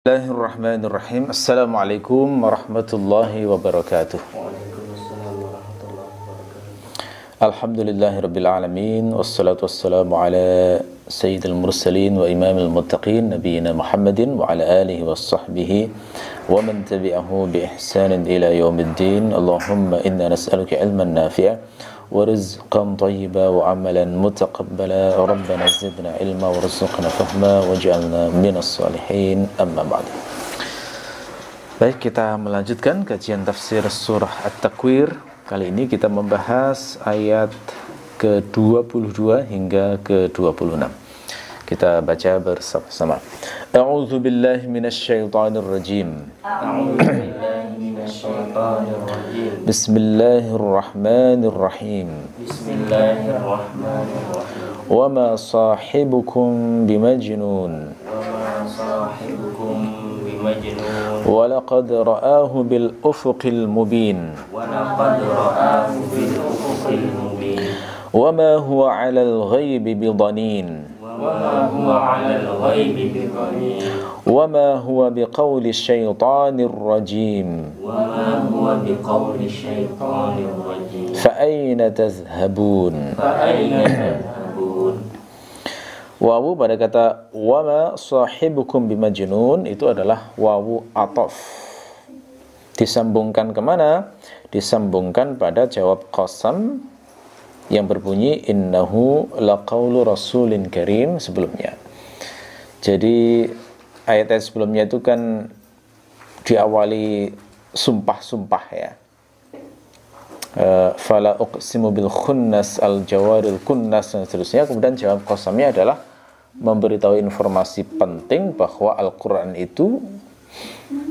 Bismillahirrahmanirrahim. Assalamualaikum warahmatullahi wabarakatuh. Waalaikumsalam warahmatullahi wabarakatuh. Alhamdulillahirabbil alamin wassalatu wassalamu ala sayyidil mursalin wa imamil muttaqin nabiyina Muhammadin wa ala alihi wassahbihi wa man tabi'ahu bi ihsanin ila yaumiddin. Allahumma inna nas'aluka ilman nafi'a wa rizqan thayyiban wa amalan mutaqabbala. Rabbana zidna ilma warzuqna fahma waj'alna minas salihin. Amma ba'du. Baik, kita melanjutkan kajian tafsir surah At-Takwir. Kali ini kita membahas ayat ke-22 hingga ke-26. Kita baca bersama-sama. A'udzu billahi minasyaitonir rajim. Bismillahirrahmanirrahim. Bismillahirrahmanirrahim. Wa ma sahibukum bimajnun. Wa laqad ra'ahu bil ufuqil mubin. Wa ma huwa 'alal ghaibi bidanin. Wa ma huwa biqauli syaitanir rajim. Fa aina tadhhabun. Wawu pada kata wama sahibukum bimajnun itu adalah wawu ataf. Disambungkan kemana? Disambungkan pada jawab qasam yang berbunyi innahu laqaulu rasulin karim sebelumnya. Jadi ayat-ayat sebelumnya itu kan diawali sumpah-sumpah ya. Fala uqsimu bil khunnas al jawaril kunnas dan seterusnya. Kemudian jawab qasamnya adalah memberitahu informasi penting bahwa Al-Quran itu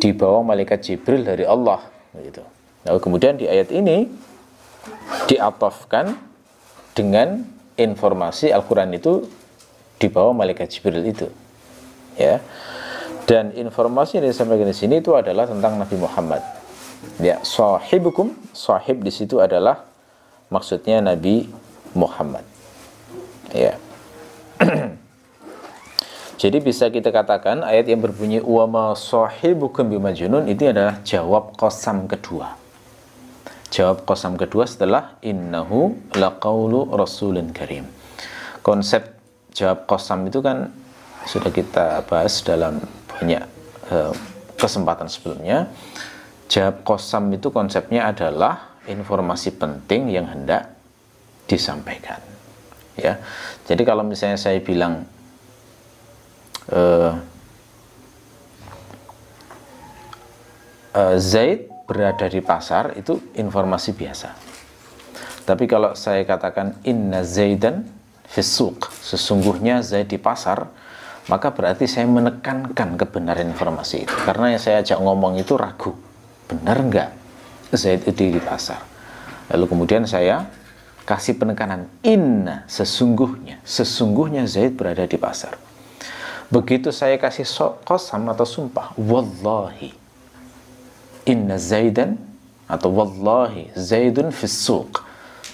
dibawa malaikat Jibril dari Allah gitu. Lalu kemudian di ayat ini diatofkan dengan informasi Al-Quran itu dibawa malaikat Jibril itu ya. Dan informasi yang disampaikan di sini itu adalah tentang Nabi Muhammad ya. Sahibukum, sahib di situ adalah maksudnya Nabi Muhammad ya. Jadi bisa kita katakan ayat yang berbunyi wa ma sahibukum bimajnun itu adalah jawab qasam kedua. Jawab qasam kedua setelah innahu laqaulu rasulin karim. Konsep jawab qasam itu kan sudah kita bahas dalam banyak kesempatan sebelumnya. Jawab qasam itu konsepnya adalah informasi penting yang hendak disampaikan. Ya. Jadi kalau misalnya saya bilang Zaid berada di pasar, itu informasi biasa. Tapi kalau saya katakan inna Zaidan fis-suq, sesungguhnya Zaid di pasar, maka berarti saya menekankan kebenaran informasi itu. Karena yang saya ajak ngomong itu ragu, benar enggak Zaid itu di pasar. Lalu kemudian saya kasih penekanan inna, sesungguhnya Zaid berada di pasar. Begitu saya kasih qasam atau sumpah, wallahi inna Zaidan atau wallahi Zaidun fis suq,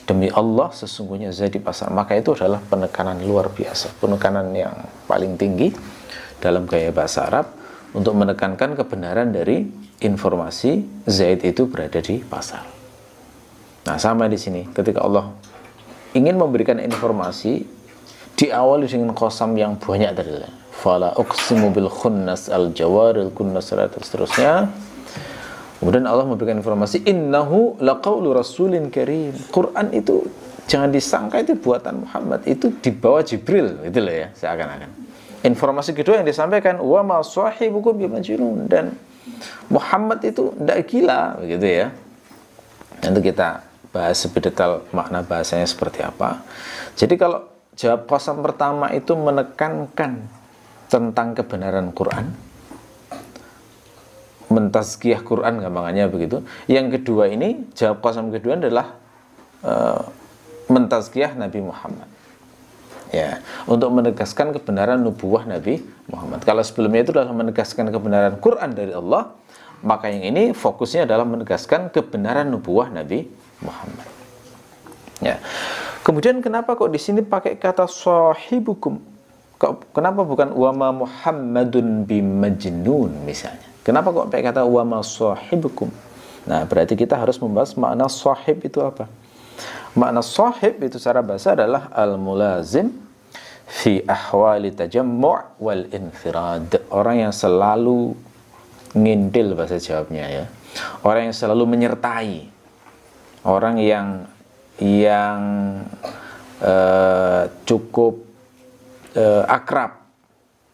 demi Allah sesungguhnya Zaid di pasar, maka itu adalah penekanan luar biasa, penekanan yang paling tinggi dalam gaya bahasa Arab untuk menekankan kebenaran dari informasi Zaid itu berada di pasar. Nah, sama di sini ketika Allah ingin memberikan informasi diawali dengan qasam yang banyak tadi. Fala uqsimu bil khunnas al jawaril kunnas dan seterusnya. Kemudian Allah memberikan informasi innahu laqaulu rasulin karim. Quran itu jangan disangka itu buatan Muhammad, itu dibawa Jibril, gitu loh ya, seakan-akan. Informasi kedua yang disampaikan wa ma sahibukum bimajnun, dan Muhammad itu tidak gila, begitu ya. Nanti kita bahas lebih detail makna bahasanya seperti apa. Jadi kalau jawab qasam pertama itu menekankan tentang kebenaran Quran, mentazkiyah Quran gampangannya begitu. Yang kedua ini, jawab qasam kedua adalah mentazkiyah Nabi Muhammad ya, untuk menegaskan kebenaran nubuwah Nabi Muhammad. Kalau sebelumnya itu adalah menegaskan kebenaran Quran dari Allah, maka yang ini fokusnya adalah menegaskan kebenaran nubuwah Nabi Muhammad ya. Kemudian kenapa kok di sini pakai kata sahibukum? Kenapa bukan wama Muhammadun bimajnun misalnya? Kenapa kok pakai kata wama sahibukum? Nah, berarti kita harus membahas makna sahib itu apa. Makna sahib itu secara bahasa adalah al-mulazim fi ahwali tajammu' wal infirad. Orang yang selalu ngintil bahasa Jawabnya ya. Orang yang selalu menyertai. Orang yang cukup akrab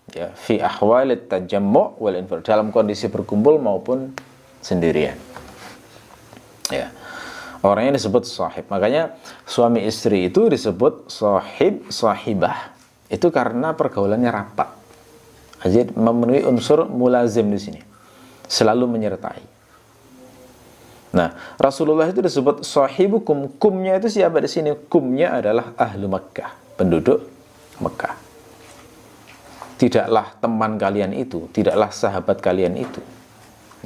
ya, fi ahwalit tajammu' wal infirad, dalam kondisi berkumpul maupun sendirian ya. Orangnya disebut sahib. Makanya suami istri itu disebut sahib, sahibah, itu karena pergaulannya rapat. Jadi memenuhi unsur mulazim di sini, selalu menyertai. Nah, Rasulullah itu disebut sahibukum. Kumnya itu siapa di sini? Kumnya adalah ahlu Makkah, penduduk Mekah. Tidaklah teman kalian itu, tidaklah sahabat kalian itu.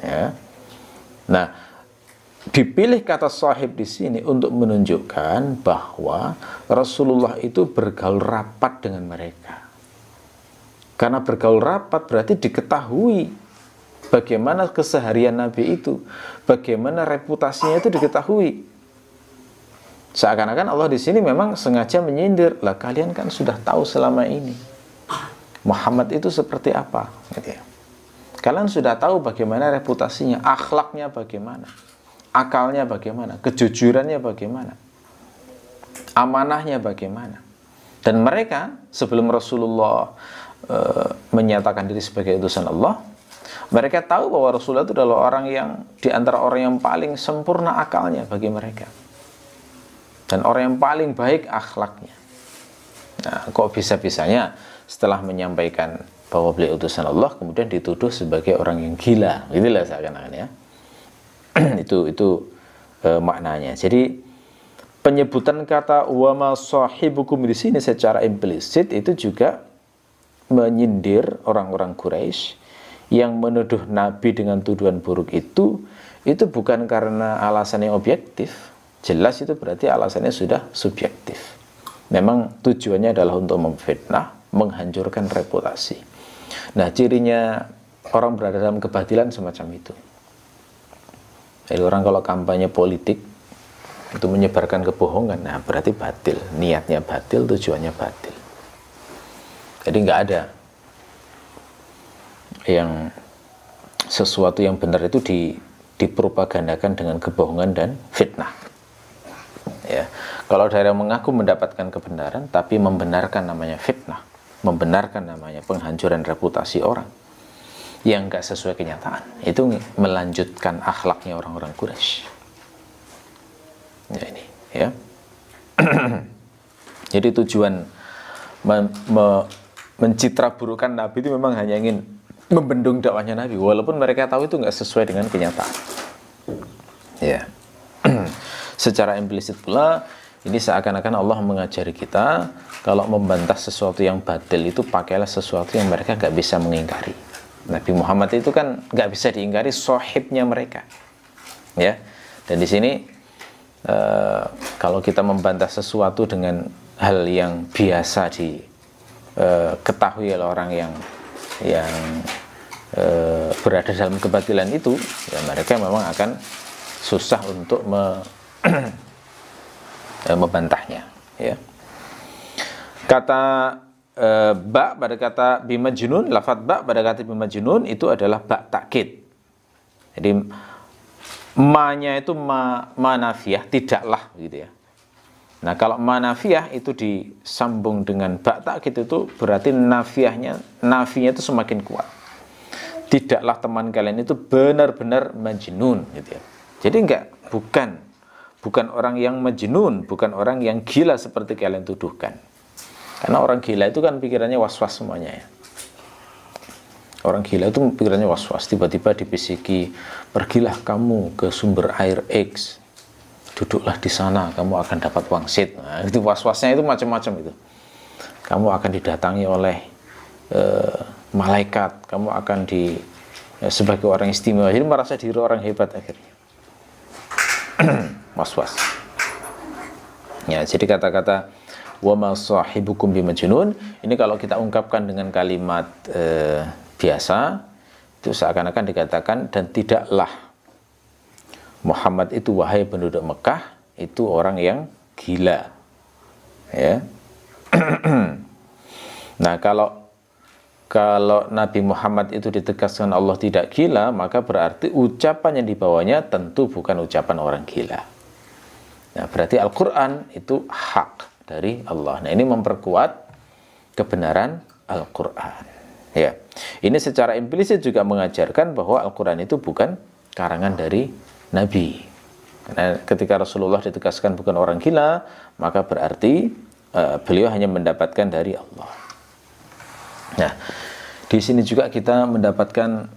Ya. Nah, dipilih kata sahib di sini untuk menunjukkan bahwa Rasulullah itu bergaul rapat dengan mereka. Karena bergaul rapat berarti diketahui bagaimana keseharian Nabi itu, bagaimana reputasinya itu diketahui. Seakan-akan Allah di sini memang sengaja menyindir, lah kalian kan sudah tahu selama ini Muhammad itu seperti apa, gitu ya. Kalian sudah tahu bagaimana reputasinya, akhlaknya bagaimana, akalnya bagaimana, kejujurannya bagaimana, amanahnya bagaimana. Dan mereka sebelum Rasulullah menyatakan diri sebagai utusan Allah, mereka tahu bahwa Rasulullah itu adalah orang yang di antara orang yang paling sempurna akalnya bagi mereka, dan orang yang paling baik akhlaknya. Nah, kok bisa-bisanya setelah menyampaikan bahwa beliau utusan Allah kemudian dituduh sebagai orang yang gila, itulah seakan-akan ya. itu maknanya. Jadi penyebutan kata wama sahibukum di sini secara implisit itu juga menyindir orang-orang Quraisy yang menuduh Nabi dengan tuduhan buruk itu bukan karena alasannya objektif. Jelas itu berarti alasannya sudah subjektif. Memang tujuannya adalah untuk memfitnah, menghancurkan reputasi. Nah, cirinya orang berada dalam kebatilan semacam itu. Jadi orang kalau kampanye politik itu menyebarkan kebohongan, nah berarti batil, niatnya batil, tujuannya batil. Jadi nggak ada yang sesuatu yang benar itu dipropagandakan dengan kebohongan dan fitnah. Ya, kalau ada yang mengaku mendapatkan kebenaran tapi membenarkan namanya fitnah, membenarkan namanya penghancuran reputasi orang yang nggak sesuai kenyataan, itu melanjutkan akhlaknya orang-orang Quraisy. Ya ini, ya. Jadi tujuan mencitra burukan Nabi itu memang hanya ingin membendung dakwahnya Nabi, walaupun mereka tahu itu nggak sesuai dengan kenyataan. Ya. Secara implisit pula, ini seakan-akan Allah mengajari kita kalau membantah sesuatu yang batil itu pakailah sesuatu yang mereka nggak bisa mengingkari. Nabi Muhammad itu kan nggak bisa diingkari, sahibnya mereka. Ya, dan di sini kalau kita membantah sesuatu dengan hal yang biasa diketahui oleh orang yang berada dalam kebatilan itu, ya mereka memang akan susah untuk membantahnya. Ya. Kata ba pada kata bimajnun, lafadz ba pada kata bimajnun itu adalah ba takkid. Jadi ma-nya itu ma nafiyah, tidaklah gitu ya. Nah, kalau ma nafiyah itu disambung dengan ba takkid itu berarti nafinya itu semakin kuat. Tidaklah teman kalian itu benar-benar majnun gitu ya. Jadi bukan orang yang majnun, bukan orang yang gila seperti kalian tuduhkan. Karena orang gila itu kan pikirannya was-was semuanya ya. Orang gila itu pikirannya was-was, tiba-tiba dibisiki, pergilah kamu ke sumber air X, duduklah di sana, kamu akan dapat wangsit. Nah, itu was-wasnya itu macam-macam itu. Kamu akan didatangi oleh malaikat, kamu akan sebagai orang istimewa, jadi merasa diri orang hebat akhirnya. Was-was. Ya, jadi kata-kata wa ma sahibukum bimajnun. Ini kalau kita ungkapkan dengan kalimat biasa, itu seakan-akan dikatakan, dan tidaklah Muhammad itu, wahai penduduk Mekah, itu orang yang gila. Ya. Nah, kalau Nabi Muhammad itu ditegaskan Allah tidak gila, maka berarti ucapan yang dibawanya tentu bukan ucapan orang gila. Nah, berarti Al-Quran itu hak dari Allah. Nah, ini memperkuat kebenaran Al-Quran. Ya, ini secara implisit juga mengajarkan bahwa Al-Quran itu bukan karangan dari Nabi. Karena ketika Rasulullah ditegaskan bukan orang gila, maka berarti beliau hanya mendapatkan dari Allah. Nah, di sini juga kita mendapatkan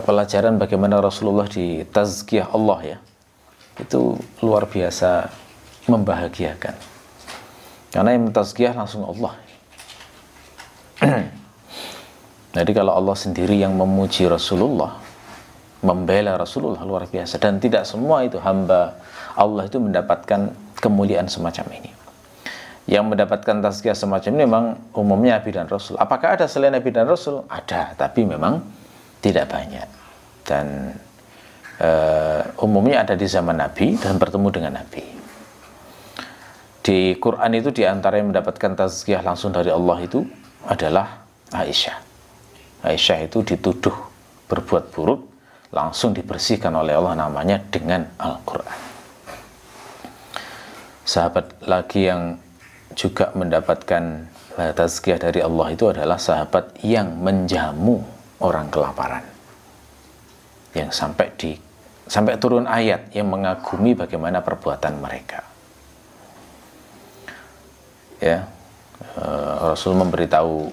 pelajaran bagaimana Rasulullah ditazkiyah Allah, ya. Itu luar biasa membahagiakan. Karena yang mentazkiyah langsung Allah. Jadi kalau Allah sendiri yang memuji Rasulullah, membela Rasulullah, luar biasa. Dan tidak semua itu hamba Allah itu mendapatkan kemuliaan semacam ini. Yang mendapatkan tazkiyah semacam ini memang umumnya Nabi dan Rasul. Apakah ada selain Nabi dan Rasul? Ada, tapi memang tidak banyak. Dan umumnya ada di zaman Nabi dan bertemu dengan Nabi. Di Quran itu diantara yang mendapatkan tazkiyah langsung dari Allah itu adalah Aisyah. Aisyah itu dituduh berbuat buruk, langsung dibersihkan oleh Allah namanya dengan Al-Quran. Sahabat lagi yang juga mendapatkan tazkiyah dari Allah itu adalah sahabat yang menjamu orang kelaparan, yang sampai turun ayat yang mengagumi bagaimana perbuatan mereka. Ya, Rasul memberitahu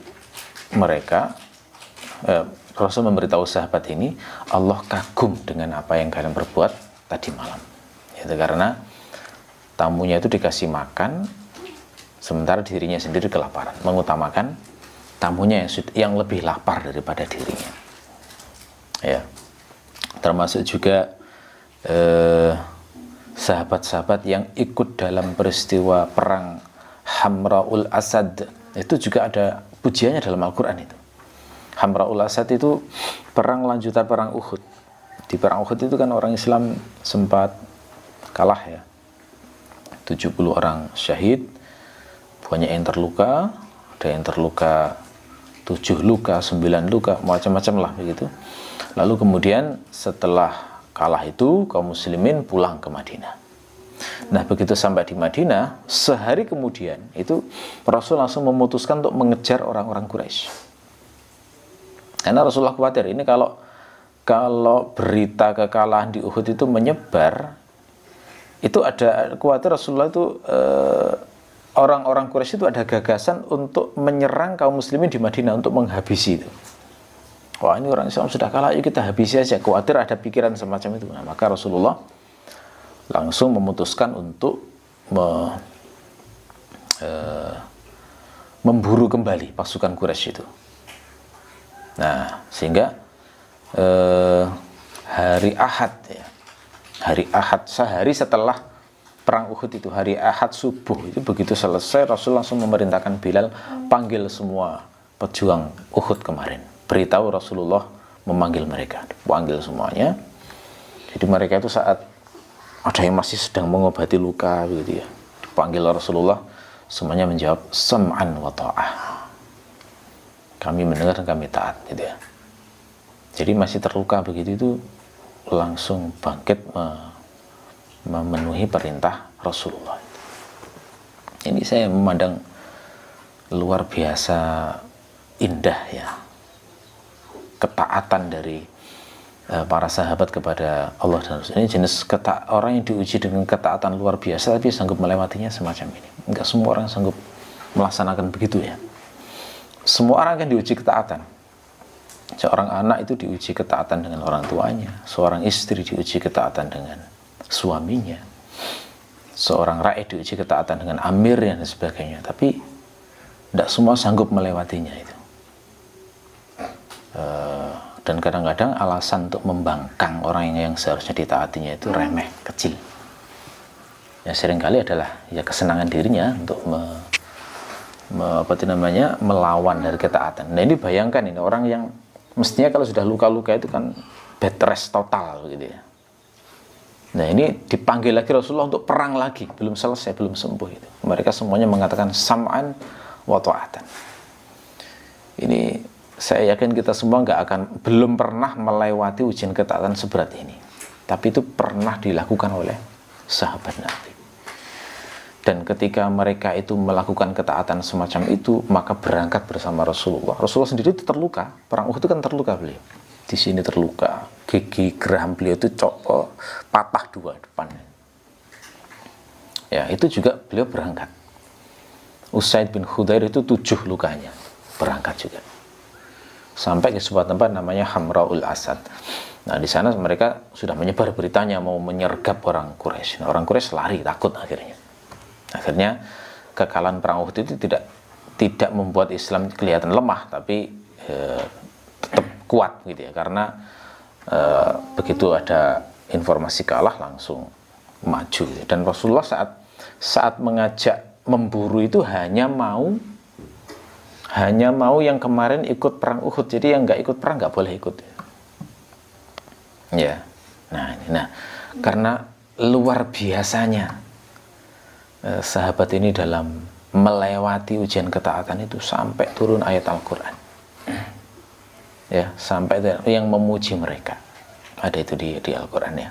mereka, Rasul memberitahu sahabat ini, Allah kagum dengan apa yang kalian perbuat tadi malam. Itu karena tamunya itu dikasih makan, sementara dirinya sendiri kelaparan, mengutamakan tamunya yang lebih lapar daripada dirinya. Ya, termasuk juga sahabat-sahabat yang ikut dalam peristiwa perang Hamraul Asad, itu juga ada pujiannya dalam Al-Quran itu. Hamraul Asad itu perang lanjutan perang Uhud. Di perang Uhud itu kan orang Islam sempat kalah, ya. 70 orang syahid, banyak yang terluka, ada yang terluka 7 luka, 9 luka, macam-macam lah begitu. Lalu kemudian setelah kalah itu kaum muslimin pulang ke Madinah. Nah, begitu sampai di Madinah, sehari kemudian itu Rasul langsung memutuskan untuk mengejar orang-orang Quraisy. Karena Rasulullah khawatir ini kalau berita kekalahan di Uhud itu menyebar, itu ada khawatir Rasulullah itu orang-orang Quraisy itu ada gagasan untuk menyerang kaum muslimin di Madinah untuk menghabisi itu. Wah, ini orang Islam sudah kalah, yuk kita habisi aja. Khawatir ada pikiran semacam itu. Nah, maka Rasulullah langsung memutuskan untuk memburu kembali pasukan Quraisy itu. Nah, sehingga hari Ahad, ya, hari Ahad, sehari setelah perang Uhud itu, hari Ahad subuh itu begitu selesai, Rasul langsung memerintahkan Bilal, panggil semua pejuang Uhud kemarin. Beritahu Rasulullah memanggil mereka, panggil semuanya. Jadi mereka itu saat ada yang masih sedang mengobati luka begitu, ya, dipanggil Rasulullah, semuanya menjawab sam'an wa ta'ah, kami mendengar dan kami taat, gitu ya. Jadi masih terluka begitu itu langsung bangkit memenuhi perintah Rasulullah. Ini saya memandang luar biasa indah, ya, ketaatan dari para sahabat kepada Allah dan Rasul. Ini jenis orang yang diuji dengan ketaatan luar biasa tapi sanggup melewatinya semacam ini. Enggak semua orang sanggup melaksanakan begitu, ya. Semua orang kan diuji ketaatan. Seorang anak itu diuji ketaatan dengan orang tuanya, seorang istri diuji ketaatan dengan suaminya, seorang rakyat diuji ketaatan dengan amirnya dan sebagainya. Tapi tidak semua sanggup melewatinya itu. Dan kadang-kadang alasan untuk membangkang orang yang seharusnya ditaatinya itu remeh, kecil. Ya, seringkali adalah ya kesenangan dirinya untuk melawan dari ketaatan. Nah, ini bayangkan ini orang yang mestinya kalau sudah luka-luka itu kan bed rest total gitu ya. Nah, ini dipanggil lagi Rasulullah untuk perang lagi, belum selesai, belum sembuh itu. Mereka semuanya mengatakan sam'an wa ta'atan. Ini saya yakin kita semua belum pernah melewati ujian ketaatan seberat ini. Tapi itu pernah dilakukan oleh sahabat Nabi. Dan ketika mereka itu melakukan ketaatan semacam itu, maka berangkat bersama Rasulullah. Rasulullah sendiri itu terluka. Perang Uhud itu kan terluka beliau. Di sini terluka, gigi geraham beliau itu patah dua depannya. Ya, itu juga beliau berangkat. Usaid bin Khudair itu 7 lukanya, berangkat juga. Sampai ke sebuah tempat namanya Hamraul Asad. Nah, di sana mereka sudah menyebar beritanya mau menyergap orang Quraisy. Nah, orang Quraisy lari takut akhirnya. Akhirnya kekalahan perang Uhud itu tidak membuat Islam kelihatan lemah, tapi tetap kuat gitu ya, karena begitu ada informasi kalah langsung maju. Dan Rasulullah saat mengajak memburu itu hanya mau yang kemarin ikut perang Uhud, jadi yang nggak ikut perang nggak boleh ikut ya. Nah karena luar biasanya sahabat ini dalam melewati ujian ketaatan itu sampai turun ayat Al-Quran ya, sampai yang memuji mereka ada itu di Al-Quran ya.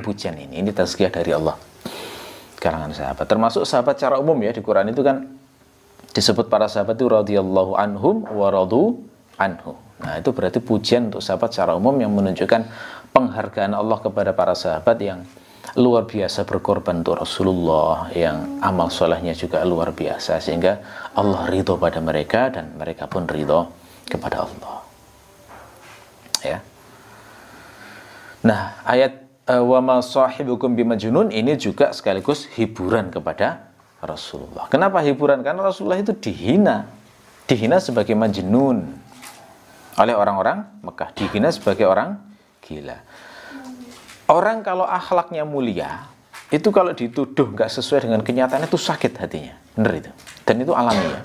Pujian ini tazkiyah dari Allah kalangan sahabat, termasuk sahabat secara umum ya. Di Quran itu kan disebut para sahabat itu radhiyallahu anhum wa radu anhu. Nah, itu berarti pujian untuk sahabat secara umum yang menunjukkan penghargaan Allah kepada para sahabat yang luar biasa berkorban untuk Rasulullah, yang amal solehnya juga luar biasa, sehingga Allah ridho pada mereka dan mereka pun ridho kepada Allah ya. Nah, ayat wa ma sahibukum bimajnun ini juga sekaligus hiburan kepada Rasulullah. Kenapa hiburan? Karena Rasulullah itu dihina sebagai majnun oleh orang-orang Mekah, dihina sebagai orang gila. Orang kalau akhlaknya mulia, itu kalau dituduh nggak sesuai dengan kenyataan itu sakit hatinya, bener itu. Dan itu alami ya.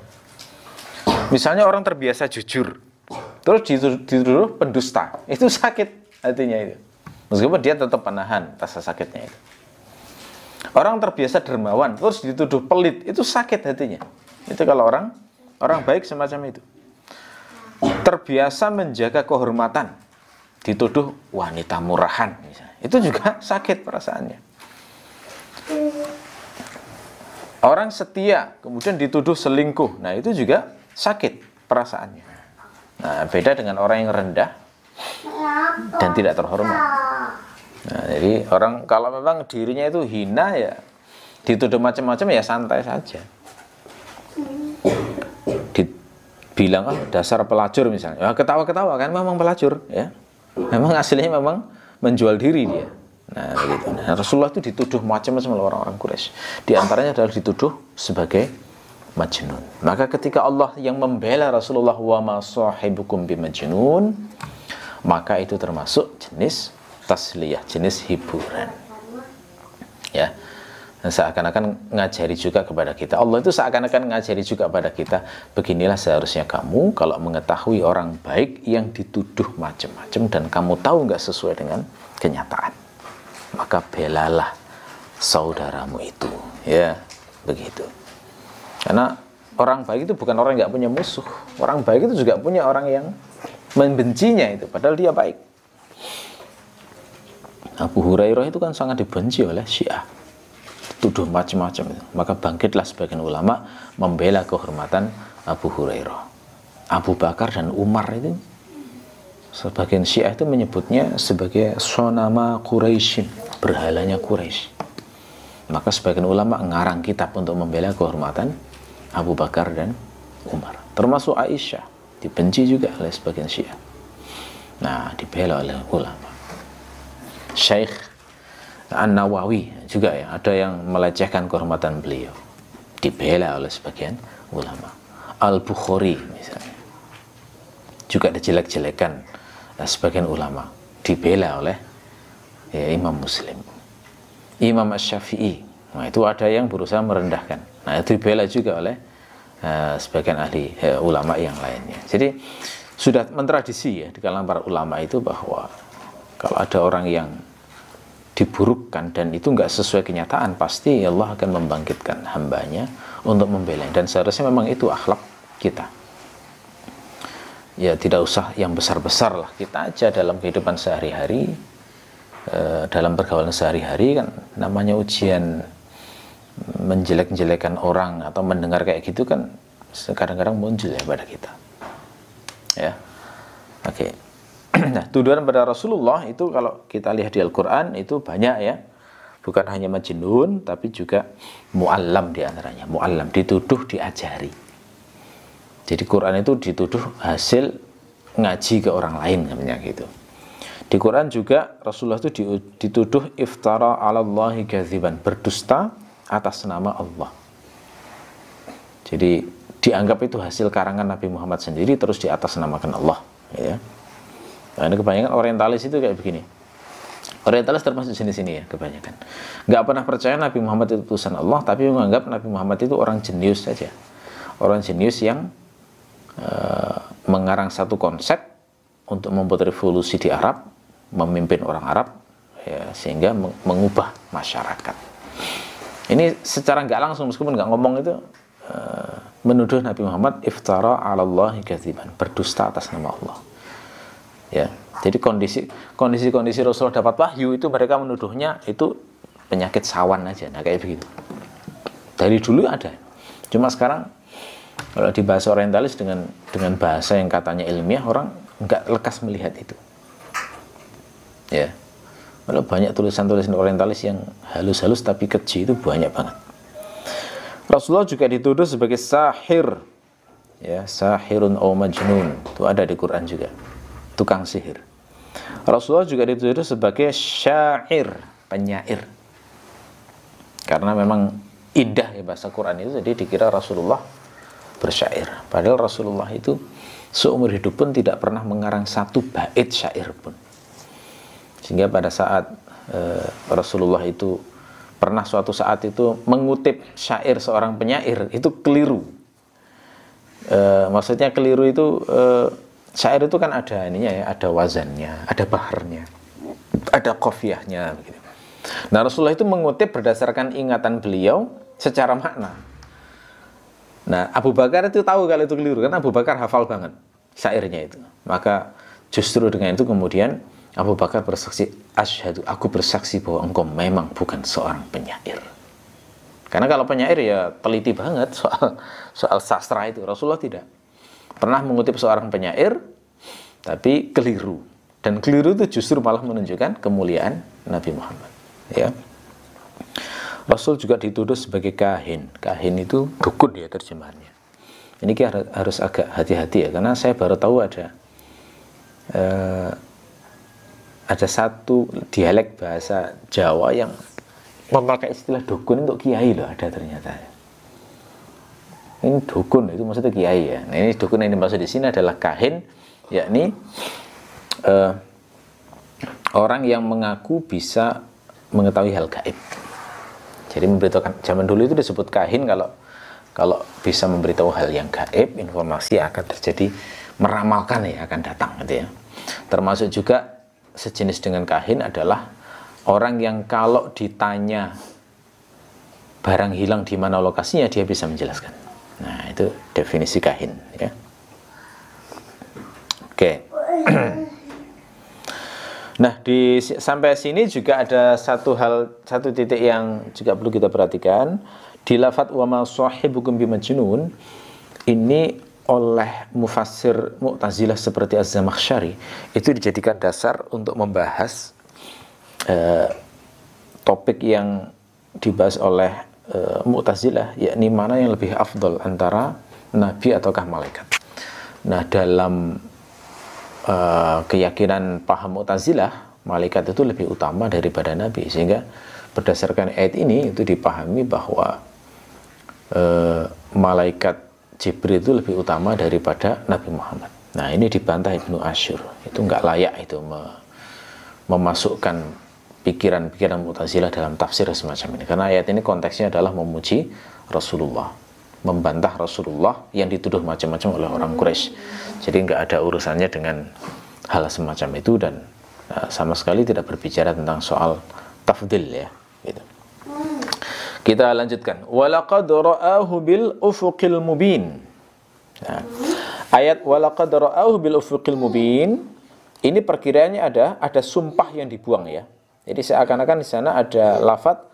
Misalnya orang terbiasa jujur, terus dituduh pendusta, itu sakit hatinya itu. Meskipun dia tetap menahan rasa sakitnya itu. Orang terbiasa dermawan, terus dituduh pelit, itu sakit hatinya. Itu kalau orang baik semacam itu. Terbiasa menjaga kehormatan, dituduh wanita murahan misalnya, itu juga sakit perasaannya. Orang setia kemudian dituduh selingkuh, nah itu juga sakit perasaannya. Nah, beda dengan orang yang rendah dan tidak terhormat. Nah, jadi orang kalau memang dirinya itu hina ya, dituduh macam-macam ya santai saja. Dibilang dasar pelacur misalnya, ya ketawa-ketawa kan, memang pelacur ya. Memang aslinya memang menjual diri dia. Nah, begitu. Nah, Rasulullah itu dituduh macam-macam oleh orang-orang Quraisy. Di antaranya adalah dituduh sebagai majnun. Maka ketika Allah yang membela Rasulullah, wa ma sahibukum bimajnun, maka itu termasuk jenis tasliyah, jenis hiburan. Ya. Dan seakan-akan ngajari juga kepada kita. Allah itu seakan-akan ngajari juga pada kita, beginilah seharusnya kamu kalau mengetahui orang baik yang dituduh macam-macam dan kamu tahu nggak sesuai dengan kenyataan, maka belalah saudaramu itu. Ya, begitu. Karena orang baik itu bukan orang yang nggak punya musuh. Orang baik itu juga punya orang yang membencinya itu, padahal dia baik. Abu Hurairah itu kan sangat dibenci oleh Syiah, tuduh macam-macam itu. Maka bangkitlah sebagian ulama membela kehormatan Abu Hurairah. Abu Bakar dan Umar itu, sebagian Syiah itu menyebutnya sebagai sonama Quraisyin, berhalanya Quraisy. Maka sebagian ulama ngarang kitab untuk membela kehormatan Abu Bakar dan Umar. Termasuk Aisyah dibenci juga oleh sebagian Syiah. Nah, dibela oleh ulama. Syekh An-Nawawi juga ya, ada yang melecehkan kehormatan beliau, dibela oleh sebagian ulama. Al-Bukhari misalnya juga dijelek-jelekan sebagian ulama, dibela oleh ya, Imam Muslim. Imam Asy-Syafi'i, nah itu ada yang berusaha merendahkan, nah itu dibela juga oleh sebagian ahli ulama yang lainnya. Jadi sudah mentradisi ya di kalangan para ulama itu bahwa kalau ada orang yang diburukkan dan itu nggak sesuai kenyataan, pasti Allah akan membangkitkan hambanya untuk membela. Dan seharusnya memang itu akhlak kita. Ya tidak usah yang besar-besar lah, kita aja dalam kehidupan sehari-hari, dalam pergaulan sehari-hari kan namanya ujian menjelek-jelekan orang atau mendengar kayak gitu kan kadang-kadang muncul ya pada kita. Ya, oke. Nah, tuduhan pada Rasulullah itu kalau kita lihat di Al-Quran itu banyak ya, bukan hanya majnun tapi juga mu'allam diantaranya. Mu'allam dituduh diajari. Jadi Quran itu dituduh hasil ngaji ke orang lain namanya gitu. Di Quran juga Rasulullah itu dituduh iftara 'alallahi kadziban, berdusta atas nama Allah. Jadi dianggap itu hasil karangan Nabi Muhammad sendiri terus di atas namakan Allah ya. Nah, ini kebanyakan orientalis itu kayak begini. Orientalis termasuk sini-sini ya kebanyakan. Nggak pernah percaya Nabi Muhammad itu utusan Allah, tapi menganggap Nabi Muhammad itu orang jenius saja. Orang jenius yang mengarang satu konsep untuk membuat revolusi di Arab, memimpin orang Arab ya, sehingga mengubah masyarakat. Ini secara nggak langsung meskipun nggak ngomong itu menuduh Nabi Muhammad iftara 'alallahi kadziban, berdusta atas nama Allah. Ya, jadi kondisi Rasulullah dapat wahyu itu mereka menuduhnya itu penyakit sawan aja, nah kayak begitu. Dari dulu ada, cuma sekarang kalau di bahasa orientalis dengan bahasa yang katanya ilmiah, orang nggak lekas melihat itu. Ya, kalau banyak tulisan-tulisan orientalis yang halus-halus tapi keji itu banyak banget. Rasulullah juga dituduh sebagai sahir, ya, sahirun aw majnun, itu ada di Quran juga, tukang sihir. Rasulullah juga dituduh sebagai syair, penyair, karena memang indah ya bahasa Quran itu, jadi dikira Rasulullah bersyair. Padahal Rasulullah itu seumur hidup pun tidak pernah mengarang satu bait syair pun. Sehingga pada saat Rasulullah itu pernah suatu saat itu mengutip syair seorang penyair, itu keliru. Maksudnya keliru itu syair itu kan ada ininya ya, ada wazannya, ada baharnya, ada qafiyahnya begitu. Nah, Rasulullah itu mengutip berdasarkan ingatan beliau secara makna. Nah, Abu Bakar itu tahu kalau itu keliru, karena Abu Bakar hafal banget syairnya itu. Maka justru dengan itu kemudian Abu Bakar bersaksi, asyhadu, aku bersaksi bahwa engkau memang bukan seorang penyair. Karena kalau penyair ya teliti banget soal sastra itu. Rasulullah tidak pernah mengutip seorang penyair tapi keliru. Dan keliru itu justru malah menunjukkan kemuliaan Nabi Muhammad, ya. Rasul juga dituduh sebagai kahin. Kahin itu dukun ya terjemahannya. Ini harus agak hati-hati ya, karena saya baru tahu ada satu dialek bahasa Jawa yang memakai istilah dukun untuk kiai loh, ada ternyata. Ini dukun itu maksudnya kiai ya. Nah, ini dukun yang dimaksud di sini adalah kahin, yakni orang yang mengaku bisa mengetahui hal gaib. Jadi memberitahukan, zaman dulu itu disebut kahin kalau bisa memberitahu hal yang gaib, informasi yang akan terjadi, meramalkan ya akan datang gitu ya. Termasuk juga sejenis dengan kahin adalah orang yang kalau ditanya barang hilang di mana lokasinya dia bisa menjelaskan. Nah, itu definisi kahin ya. Oke. Nah, sampai sini juga ada satu titik yang juga perlu kita perhatikan. Di lafadz wa ma sahibukum bimajnun, ini oleh mufassir Mu'tazilah seperti Az-Zamakhsyari itu dijadikan dasar untuk membahas topik yang dibahas oleh Mu'tazilah, yakni mana yang lebih afdol antara nabi ataukah malaikat. Nah, dalam keyakinan paham Mu'tazilah, malaikat itu lebih utama daripada nabi, sehingga berdasarkan ayat ini itu dipahami bahwa malaikat Jibril itu lebih utama daripada Nabi Muhammad. Nah, ini dibantah Ibnu Asyur, itu nggak layak itu memasukkan pikiran-pikiran Mu'tazilah dalam tafsir semacam ini, karena ayat ini konteksnya adalah memuji Rasulullah membantah Rasulullah yang dituduh macam-macam oleh orang Quraisy. Jadi nggak ada urusannya dengan hal semacam itu, dan sama sekali tidak berbicara tentang soal tafdil ya. Gitu. Kita lanjutkan. Walaqad ra'ahu bil ufuqil mubin. Nah, ayat walaqad ra'ahu bil ufuqil mubin ini perkiraannya ada sumpah yang dibuang ya. Jadi seakan-akan di sana ada lafadz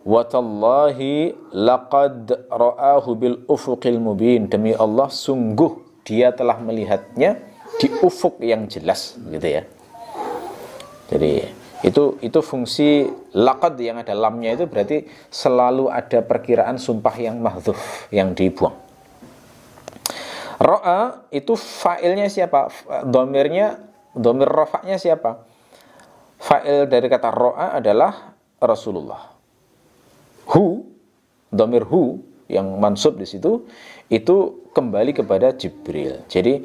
wa tallahi laqad ra'ahu bil ufuqil mubin. Demi Allah sungguh dia telah melihatnya di ufuk yang jelas, gitu ya. Jadi itu fungsi laqad yang ada lamnya itu berarti selalu ada perkiraan sumpah yang mahdzuf, yang dibuang. Ra'a itu fa'ilnya siapa? Dhamir rafa'nya siapa? Fa'il dari kata ra'a adalah Rasulullah. Dhamir hu yang mansub di situ itu kembali kepada Jibril. Jadi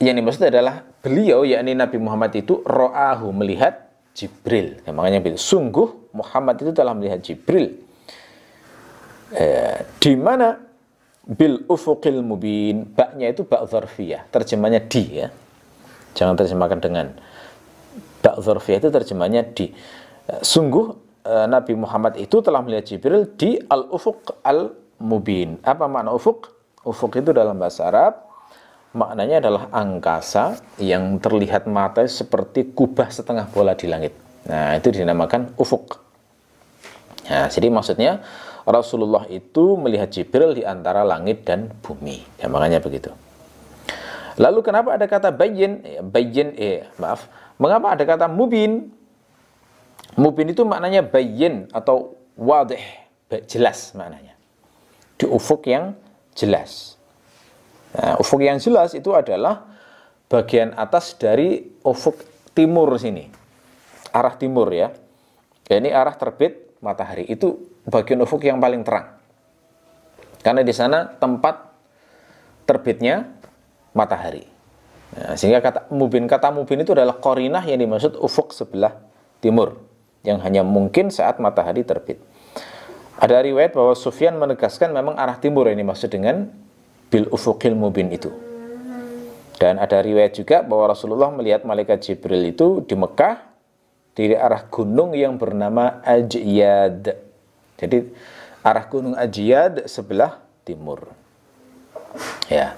yang dimaksud adalah beliau, yakni Nabi Muhammad itu ra'ahu, melihat Jibril. Nah, makanya sungguh Muhammad itu telah melihat Jibril. Di mana? Bil ufuqil mubin. Baknya itu bak dzarfiyah, terjemahnya di ya. Jangan terjemahkan dengan bak dzarfiyah, itu terjemahnya di. Sungguh Nabi Muhammad itu telah melihat Jibril di al-ufuq al-mubin. Apa makna ufuk? Ufuk itu dalam bahasa Arab maknanya adalah angkasa yang terlihat mata seperti kubah setengah bola di langit. Nah, itu dinamakan ufuk. Nah, jadi maksudnya Rasulullah itu melihat Jibril di antara langit dan bumi. Ya, makanya begitu. Lalu kenapa ada kata bayyin? Mengapa ada kata mubin? Mubin itu maknanya bayyin atau wadih, jelas maknanya. Di ufuk yang jelas. Nah, ufuk yang jelas itu adalah bagian atas dari ufuk timur sini. Arah timur ya. Ini arah terbit matahari. Itu bagian ufuk yang paling terang. Karena di sana tempat terbitnya matahari. Nah, sehingga kata mubin itu adalah qarinah yang dimaksud ufuk sebelah timur, yang hanya mungkin saat matahari terbit. Ada riwayat bahwa Sufyan menegaskan memang arah timur ini maksud dengan bil ufuqil mubin itu. Dan ada riwayat juga bahwa Rasulullah melihat malaikat Jibril itu di Mekah dari arah gunung yang bernama Ajyad. Jadi arah gunung Ajyad sebelah timur. Ya.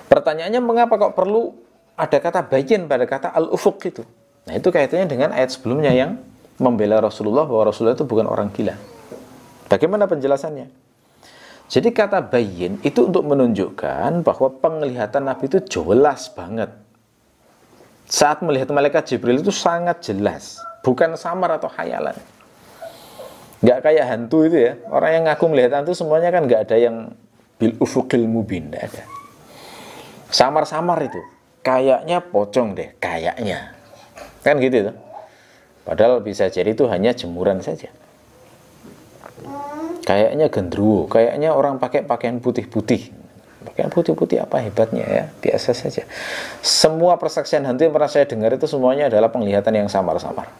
Pertanyaannya, mengapa kok perlu ada kata bayyin pada kata al-ufuq itu? Nah, itu kaitannya dengan ayat sebelumnya yang membela Rasulullah bahwa Rasulullah itu bukan orang gila. Bagaimana penjelasannya? Jadi kata bayyin itu untuk menunjukkan bahwa penglihatan Nabi itu jelas banget. Saat melihat malaikat Jibril itu sangat jelas, bukan samar atau khayalan. Nggak kayak hantu itu ya. Orang yang ngaku melihat hantu semuanya kan nggak ada yang bil ufuqil mubin, nggak ada. Samar-samar itu, kayaknya pocong deh, kayaknya. Kan gitu tuh. Padahal bisa jadi itu hanya jemuran saja. Kayaknya gendruwo, kayaknya orang pakai pakaian putih-putih. Pakaian putih-putih apa hebatnya ya? Biasa saja. Semua persaksian hantu yang pernah saya dengar itu semuanya adalah penglihatan yang samar-samar.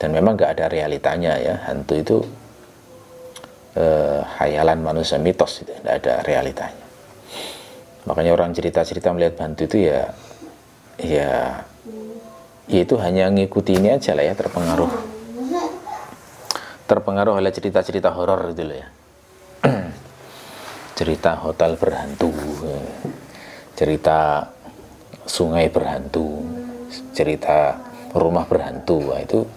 Dan memang nggak ada realitanya ya. Hantu itu khayalan manusia, mitos itu, nggak ada realitanya. Makanya orang cerita-cerita melihat hantu itu ya itu hanya ngikuti ini aja lah ya, terpengaruh oleh cerita-cerita horor gitu loh ya. Cerita hotel berhantu, cerita sungai berhantu, cerita rumah berhantu. Nah, itu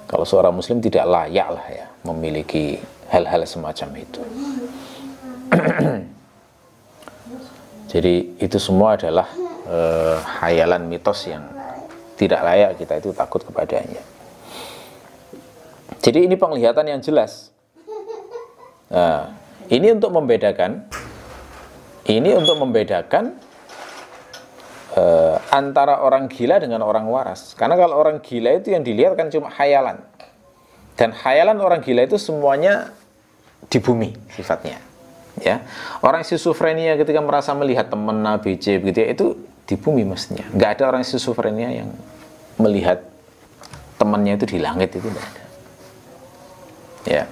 kalau seorang muslim tidak layak lah ya memiliki hal-hal semacam itu. Jadi itu semua adalah khayalan mitos yang tidak layak kita itu takut kepadanya. Jadi ini penglihatan yang jelas. Nah, ini untuk membedakan antara orang gila dengan orang waras. Karena kalau orang gila itu yang dilihat kan cuma khayalan. Dan khayalan orang gila itu semuanya di bumi sifatnya. Ya, orang schizofrenia ketika merasa melihat teman ABC gitu ya, itu di bumi mestinya. Nggak ada orang schizofrenia yang melihat temannya itu di langit, itu nggak ada. Ya,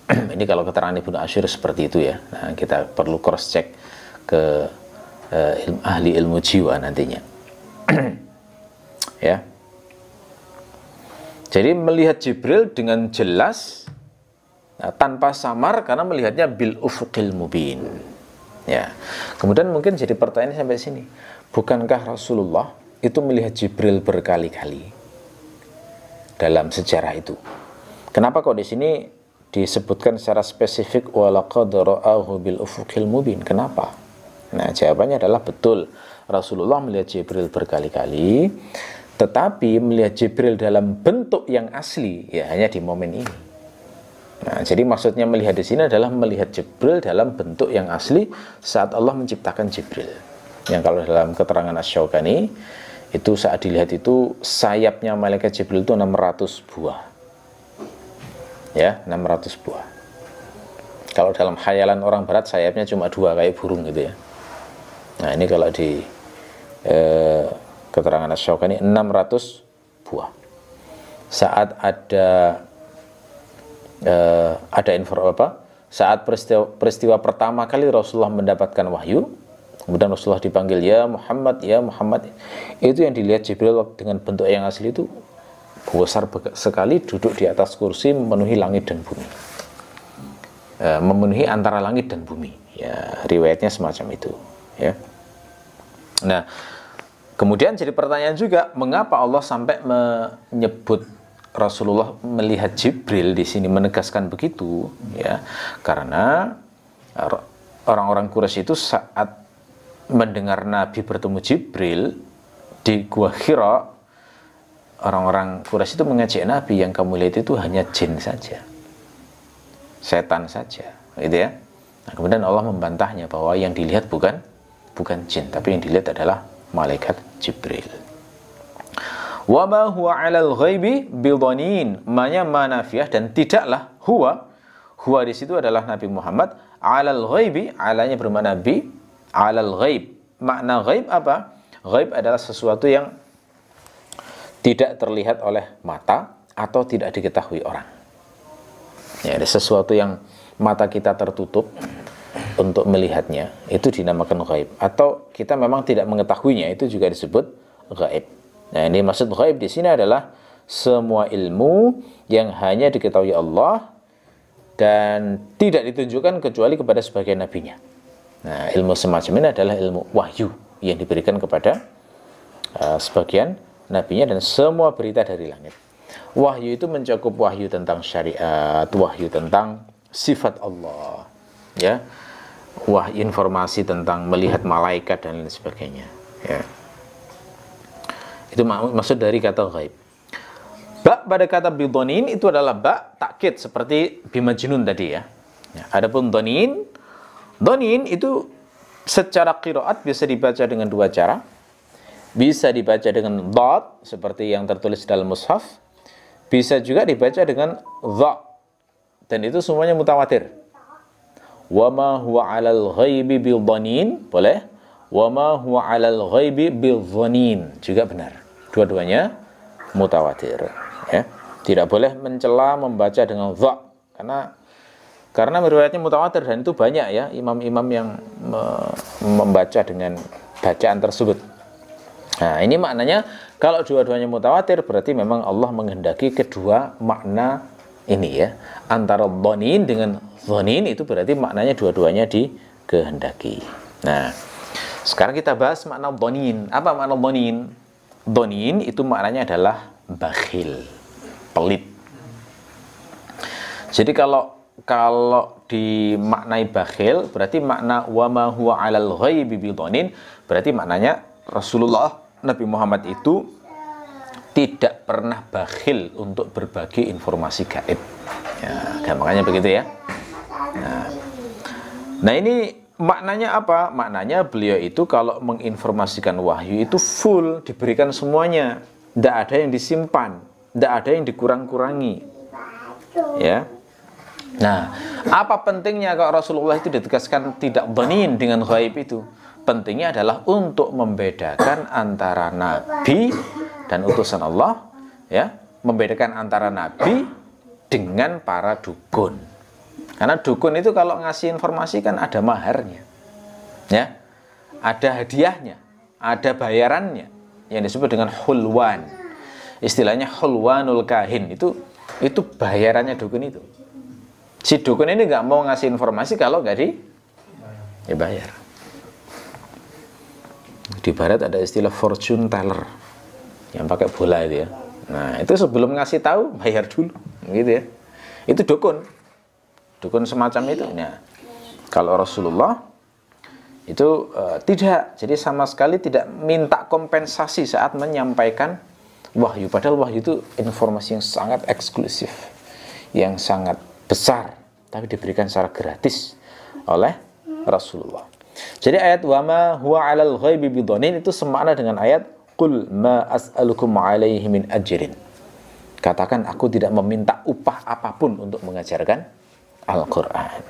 Ini kalau keterangan Ibnu Asyir seperti itu ya. Nah, kita perlu cross check ke ahli ilmu jiwa nantinya. Ya. Jadi melihat Jibril dengan jelas, nah, tanpa samar, karena melihatnya bil ufuqil mubin. Ya. Kemudian mungkin jadi pertanyaan sampai sini, bukankah Rasulullah itu melihat Jibril berkali-kali dalam sejarah itu? Kenapa kok di sini disebutkan secara spesifik walaqad ra'ahu bil ufuqil mubin? Kenapa? Nah, jawabannya adalah betul, Rasulullah melihat Jibril berkali-kali, tetapi melihat Jibril dalam bentuk yang asli ya hanya di momen ini. Nah, jadi maksudnya melihat di sini adalah melihat Jibril dalam bentuk yang asli saat Allah menciptakan Jibril. Yang kalau dalam keterangan Asy-Syaukani itu saat dilihat itu sayapnya malaikat Jibril itu 600 buah. Ya, 600 buah. Kalau dalam khayalan orang barat sayapnya cuma 2 kayak burung gitu ya. Nah, ini kalau di keterangan Asy-Syaukani 600 buah. Saat ada saat peristiwa pertama kali Rasulullah mendapatkan wahyu, kemudian Rasulullah dipanggil ya Muhammad, itu yang dilihat Jibril dengan bentuk yang asli itu besar sekali, duduk di atas kursi memenuhi langit dan bumi, memenuhi antara langit dan bumi ya, riwayatnya semacam itu ya. Nah, kemudian jadi pertanyaan juga, mengapa Allah sampai menyebut Rasulullah melihat Jibril di sini, menegaskan begitu ya? Karena orang-orang Quraisy itu saat mendengar Nabi bertemu Jibril di Gua Hira, orang-orang Quraisy itu mengejek Nabi, yang kamu lihat itu hanya jin saja, setan saja, gitu ya. Nah, kemudian Allah membantahnya bahwa yang dilihat bukan jin, tapi yang dilihat adalah malaikat Jibril. Wa ma huwa 'alal ghaibi bidhanin, manya manafiyah, dan tidaklah huwa di situ adalah Nabi Muhammad, 'alal ghaibi, alanya bermakna bi, 'alal ghaib. Makna ghaib apa? Ghaib adalah sesuatu yang tidak terlihat oleh mata atau tidak diketahui orang. Ya, ada sesuatu yang mata kita tertutup untuk melihatnya, itu dinamakan ghaib. Atau kita memang tidak mengetahuinya, itu juga disebut ghaib. Nah, ini maksud ghaib di sini adalah semua ilmu yang hanya diketahui Allah dan tidak ditunjukkan kecuali kepada sebagian nabinya. Nah, ilmu semacam ini adalah ilmu wahyu yang diberikan kepada sebagian nabinya, dan semua berita dari langit. Wahyu itu mencakup wahyu tentang syariat, wahyu tentang sifat Allah, ya, wahyu informasi tentang melihat malaikat dan lain sebagainya, ya. Itu maksud dari kata ghaib. Ba pada kata bidhanin itu adalah ba takkid seperti bimajnun tadi ya. Adapun dhanin itu secara qiraat bisa dibaca dengan 2 cara. Bisa dibaca dengan dad seperti yang tertulis dalam mushaf, bisa juga dibaca dengan dha, dan itu semuanya mutawatir. Wa ma huwa 'alal ghaibi bidhanin boleh, wa ma huwa 'alal ghaibi bidhanin juga benar. Dua-duanya mutawatir ya. Tidak boleh mencela membaca dengan dha, karena riwayatnya mutawatir, dan itu banyak ya imam-imam yang membaca dengan bacaan tersebut. Nah, ini maknanya kalau dua-duanya mutawatir berarti memang Allah menghendaki kedua makna ini ya. Antara dhanin dengan dhanin itu berarti maknanya dua-duanya dikehendaki. Nah, sekarang kita bahas makna dhanin. Apa makna dhanin? Dhanin itu maknanya adalah bakhil, pelit. Jadi kalau dimaknai bakhil berarti makna wa ma huwa 'alal ghaibi bidhanin, berarti maknanya Rasulullah Nabi Muhammad itu tidak pernah bakhil untuk berbagi informasi gaib. Ya, gampangnya begitu ya. Nah, ini maknanya apa? Maknanya beliau itu kalau menginformasikan wahyu itu full, diberikan semuanya. Tidak ada yang disimpan, tidak ada yang dikurang-kurangi. Ya. Nah, apa pentingnya kalau Rasulullah itu ditegaskan tidak dhanin dengan ghaib itu? Pentingnya adalah untuk membedakan antara nabi dan utusan Allah, ya, membedakan antara nabi dengan para dukun. Karena dukun itu kalau ngasih informasi kan ada maharnya, ya, ada hadiahnya, ada bayarannya, yang disebut dengan hulwan. Istilahnya hulwanul kahin, itu bayarannya dukun itu. Si dukun ini nggak mau ngasih informasi kalau nggak dibayar. Di barat ada istilah fortune teller, yang pakai bola itu ya. Nah, itu sebelum ngasih tahu bayar dulu, gitu ya. Itu dukun semacam itu. Nah, kalau Rasulullah itu tidak, jadi sama sekali tidak minta kompensasi saat menyampaikan wahyu. Padahal wahyu itu informasi yang sangat eksklusif, yang sangat besar, tapi diberikan secara gratis oleh Rasulullah. Jadi ayat wa ma huwa 'alal ghaibi bidhanin itu semakna dengan ayat qul ma as'alukum 'alaihi min ajrin. Katakan aku tidak meminta upah apapun untuk mengajarkan Al-Quran,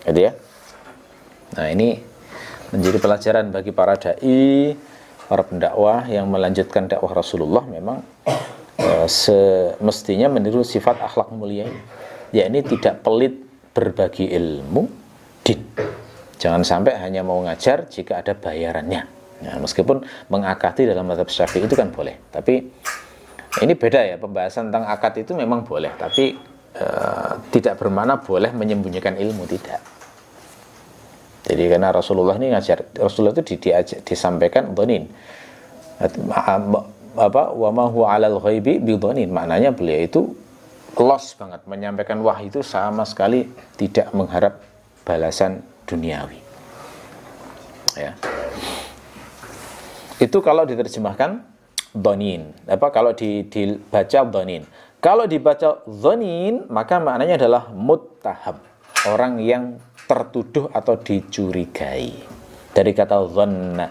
gitu ya. Nah, ini menjadi pelajaran bagi para dai, para pendakwah yang melanjutkan dakwah Rasulullah. Memang semestinya meniru sifat akhlak mulia ini, yakni tidak pelit berbagi ilmu din. Jangan sampai hanya mau ngajar jika ada bayarannya. Nah, meskipun mengakati dalam mazhab Syafi'i itu kan boleh, tapi ini beda ya, pembahasan tentang akad itu memang boleh, tapi tidak bermakna boleh menyembunyikan ilmu, tidak. Jadi karena Rasulullah ini ngajar, Rasulullah itu disampaikan dhanin. Wa ma huwa 'alal ghaibi bidhanin, maknanya beliau itu los banget menyampaikan wahyu itu, sama sekali tidak mengharap balasan duniawi. Ya. Itu kalau diterjemahkan dhanin. Kalau dibaca dhanin. Kalau dibaca dhanin, maka maknanya adalah muttaham, orang yang tertuduh atau dicurigai. Dari kata dhanna.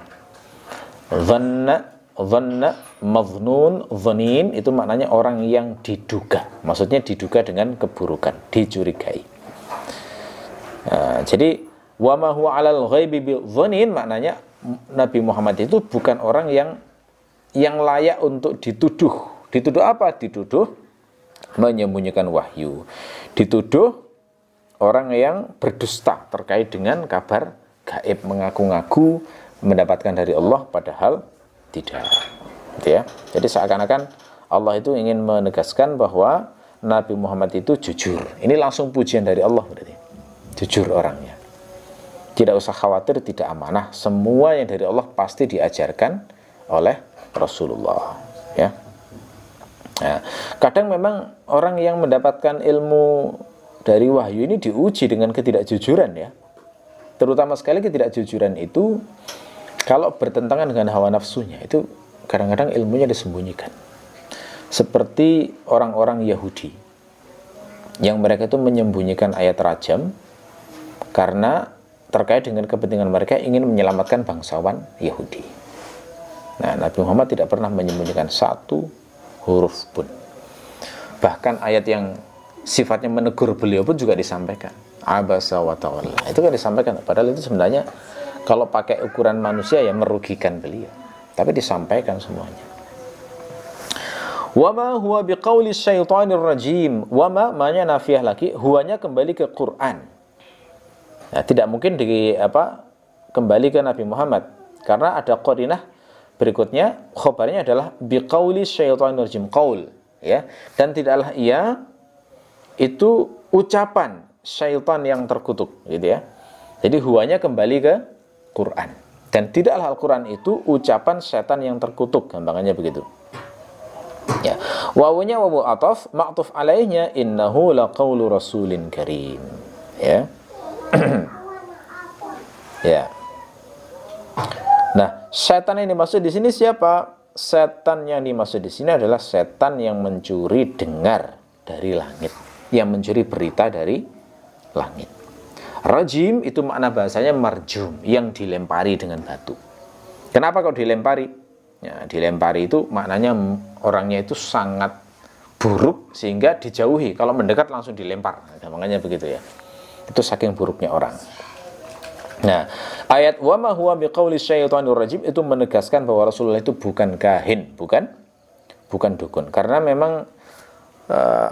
Dhanna, madhnun, dhanin, itu maknanya orang yang diduga. Maksudnya diduga dengan keburukan, dicurigai. Jadi wa ma huwa 'alal ghaibi bidhanin, maknanya Nabi Muhammad itu bukan orang yang layak untuk dituduh. Dituduh apa? Dituduh menyembunyikan wahyu, dituduh orang yang berdusta terkait dengan kabar gaib, mengaku-ngaku mendapatkan dari Allah padahal tidak, gitu ya. Jadi seakan-akan Allah itu ingin menegaskan bahwa Nabi Muhammad itu jujur. Ini langsung pujian dari Allah berarti, jujur orangnya, tidak usah khawatir tidak amanah, semua yang dari Allah pasti diajarkan oleh Rasulullah, ya. Nah, kadang memang orang yang mendapatkan ilmu dari wahyu ini diuji dengan ketidakjujuran, ya. Terutama sekali ketidakjujuran itu kalau bertentangan dengan hawa nafsunya, itu kadang-kadang ilmunya disembunyikan. Seperti orang-orang Yahudi yang mereka itu menyembunyikan ayat rajam karena terkait dengan kepentingan mereka ingin menyelamatkan bangsawan Yahudi. Nah, Nabi Muhammad tidak pernah menyembunyikan satu huruf pun. Bahkan ayat yang sifatnya menegur beliau pun juga disampaikan. Abasa wa tawalla. Itu kan disampaikan. Padahal itu sebenarnya kalau pakai ukuran manusia ya merugikan beliau. Tapi disampaikan semuanya. Wa ma huwa biqauli syaitanir rajim. Wa ma maknanya nafiyah lagi, huwanya kembali ke Quran. Nah, tidak mungkin kembali ke Nabi Muhammad karena ada qarinah berikutnya, khobarnya adalah biqauli syaitanir rajim, qaul, ya. Dan tidaklah ia itu ucapan syaitan yang terkutuk, gitu ya. Jadi huwanya kembali ke Quran. Dan tidaklah Al-Quran itu ucapan setan yang terkutuk, gampangannya begitu. Ya. Wawunya wawu ataf, ma'tuf alaihnya innahu laqaulu rasulin karim. Ya. Ya. Nah, setan yang dimaksud di sini siapa? Setan yang dimaksud di sini adalah setan yang mencuri dengar dari langit, yang mencuri berita dari langit. Rajim itu makna bahasanya marjum, yang dilempari dengan batu. Kenapa kok dilempari? Ya, dilempari itu maknanya orangnya itu sangat buruk sehingga dijauhi. Kalau mendekat langsung dilempar. Nah, makanya begitu ya. Itu saking buruknya orang. Nah, ayat wa ma huwa biqauli syaitanir rajim itu menegaskan bahwa Rasulullah itu bukan kahin, bukan dukun. Karena memang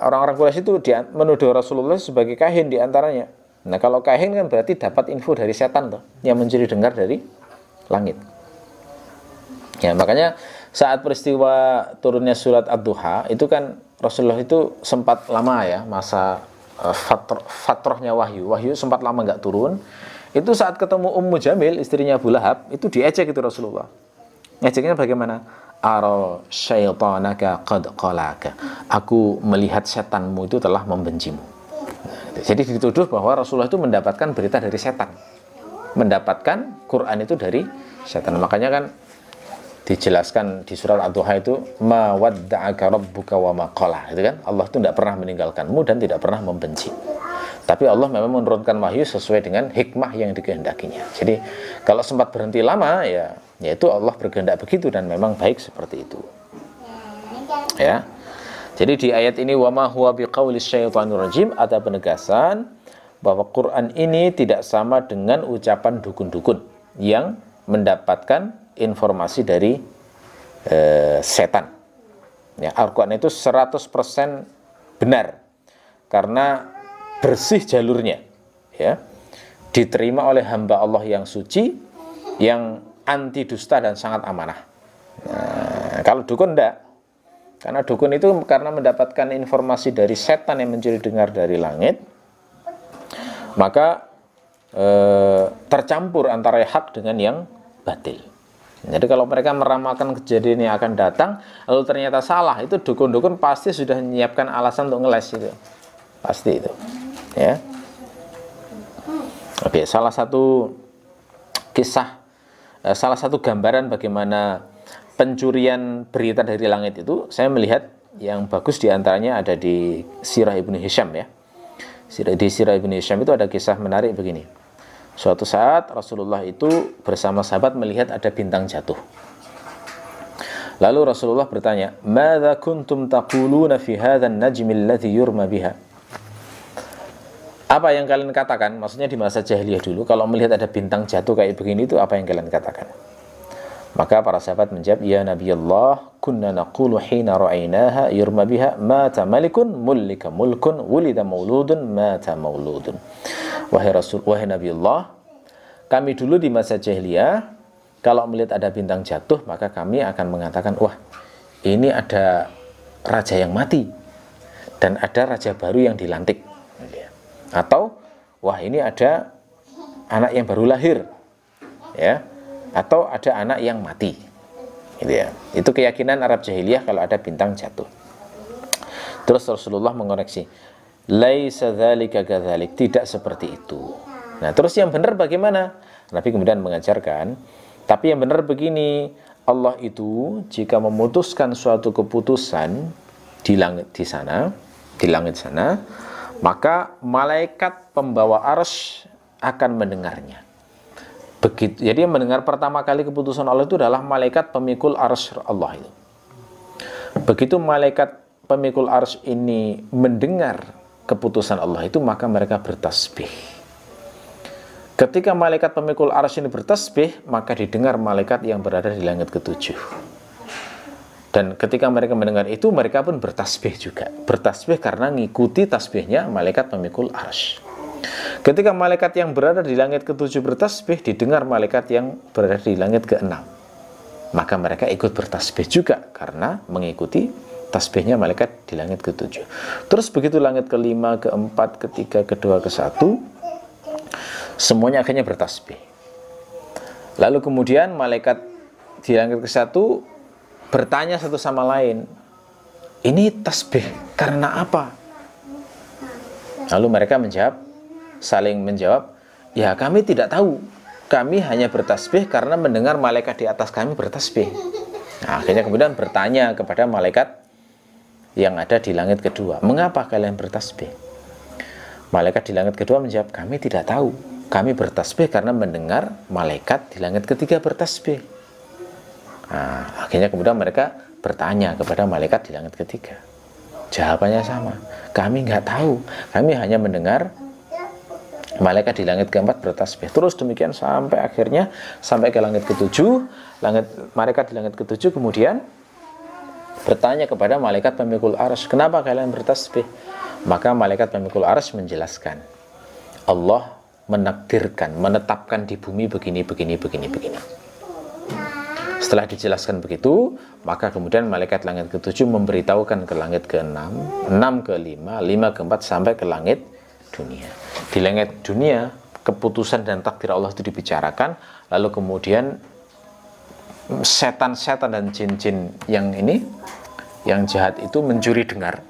orang-orang Quraisy itu menuduh Rasulullah sebagai kahin di antaranya. Nah, kalau kahin kan berarti dapat info dari setan toh, yang mencuri dengar dari langit. Ya, makanya saat peristiwa turunnya surat Ad-Duha itu kan Rasulullah itu sempat lama ya masa fatrohnya wahyu sempat lama nggak turun. Itu saat ketemu Ummu Jamil, istrinya Abu Lahab, itu diejek itu Rasulullah. Ngejeknya bagaimana? Ara syaitanaka qad qalaka. Aku melihat setanmu itu telah membencimu. Jadi dituduh bahwa Rasulullah itu mendapatkan berita dari setan, mendapatkan Quran itu dari setan. Makanya kan dijelaskan di surat Ad-Duha itu ma wadda'aka rabbuka wa ma qala, itu kan Allah itu tidak pernah meninggalkanmu dan tidak pernah membenci. Tapi Allah memang menurunkan wahyu sesuai dengan hikmah yang dikehendakinya. Jadi kalau sempat berhenti lama ya itu Allah berkehendak begitu dan memang baik seperti itu. Ya. Jadi di ayat ini wa ma huwa biqaulis syaitonir rajim ada penegasan bahwa Quran ini tidak sama dengan ucapan dukun-dukun yang mendapatkan informasi dari setan. Ya, Al-Quran itu 100% benar karena bersih jalurnya, ya, diterima oleh hamba Allah yang suci, yang anti dusta dan sangat amanah. Nah, kalau dukun enggak, karena dukun itu karena mendapatkan informasi dari setan yang mencuri dengar dari langit, maka tercampur antara hak dengan yang batil. Jadi kalau mereka meramalkan kejadian yang akan datang lalu ternyata salah, itu dukun-dukun pasti sudah menyiapkan alasan untuk ngeles itu. Pasti itu. Ya. Oke, salah satu kisah, salah satu gambaran bagaimana pencurian berita dari langit itu, saya melihat yang bagus diantaranya ada di Sirah Ibnu Hisham ya. Di Sirah Ibnu Hisham itu ada kisah menarik begini. Suatu saat Rasulullah itu bersama sahabat melihat ada bintang jatuh. Lalu Rasulullah bertanya, "Madza kuntum taquluna fi hadzal najmi alladhi yurma biha?" Apa yang kalian katakan? Maksudnya di masa jahiliyah dulu, kalau melihat ada bintang jatuh kayak begini itu apa yang kalian katakan? Maka para sahabat menjawab, "Ya Nabi Allah, kunna naqulu hina ra'aynaha yurma biha mata malikun mulika mulkun wulida mauludun mata mauludun." Wahai Rasul, wahai Nabi Allah, kami dulu di masa jahiliyah kalau melihat ada bintang jatuh maka kami akan mengatakan, wah ini ada raja yang mati dan ada raja baru yang dilantik, atau wah ini ada anak yang baru lahir, ya, atau ada anak yang mati, gitu ya. Itu keyakinan Arab jahiliyah kalau ada bintang jatuh. Terus Rasulullah mengoreksi, laisa dzalika kadzalik, tidak seperti itu. Nah, terus yang benar bagaimana? Nabi kemudian mengajarkan, tapi yang benar begini, Allah itu jika memutuskan suatu keputusan di langit di sana, di langit sana, maka malaikat pembawa arsy akan mendengarnya. Begitu. Jadi yang mendengar pertama kali keputusan Allah itu adalah malaikat pemikul arsy Allah itu. Begitu malaikat pemikul arsy ini mendengar keputusan Allah itu, maka mereka bertasbih. Ketika malaikat pemikul arsy ini bertasbih, maka didengar malaikat yang berada di langit ketujuh. Dan ketika mereka mendengar itu, mereka pun bertasbih juga. Bertasbih karena ngikuti tasbihnya malaikat pemikul arsy. Ketika malaikat yang berada di langit ketujuh bertasbih, didengar malaikat yang berada di langit keenam. Maka mereka ikut bertasbih juga karena mengikuti tasbihnya malaikat di langit ketujuh. Terus begitu langit kelima, keempat, ketiga, kedua, kesatu, semuanya akhirnya bertasbih. Lalu kemudian malaikat di langit kesatu bertanya satu sama lain, ini tasbih karena apa? Lalu mereka menjawab, saling menjawab, ya kami tidak tahu, kami hanya bertasbih karena mendengar malaikat di atas kami bertasbih. Nah, akhirnya kemudian bertanya kepada malaikat yang ada di langit kedua, mengapa kalian bertasbih? Malaikat di langit kedua menjawab, kami tidak tahu, kami bertasbih karena mendengar malaikat di langit ketiga bertasbih. Nah, akhirnya kemudian mereka bertanya kepada malaikat di langit ketiga, jawabannya sama, kami nggak tahu, kami hanya mendengar malaikat di langit keempat bertasbih. Terus demikian sampai akhirnya sampai ke langit ketujuh. Malaikat di langit ketujuh kemudian bertanya kepada malaikat pemikul arsy, kenapa kalian bertasbih? Maka malaikat pemikul arsy menjelaskan, Allah menakdirkan, menetapkan di bumi begini. Setelah dijelaskan begitu, maka kemudian malaikat langit ke-7 memberitahukan ke langit ke-6, 6 ke-5, 5 ke-4 sampai ke langit dunia. Di langit dunia, keputusan dan takdir Allah itu dibicarakan, lalu kemudian setan-setan dan jin-jin yang ini, yang jahat itu mencuri dengar,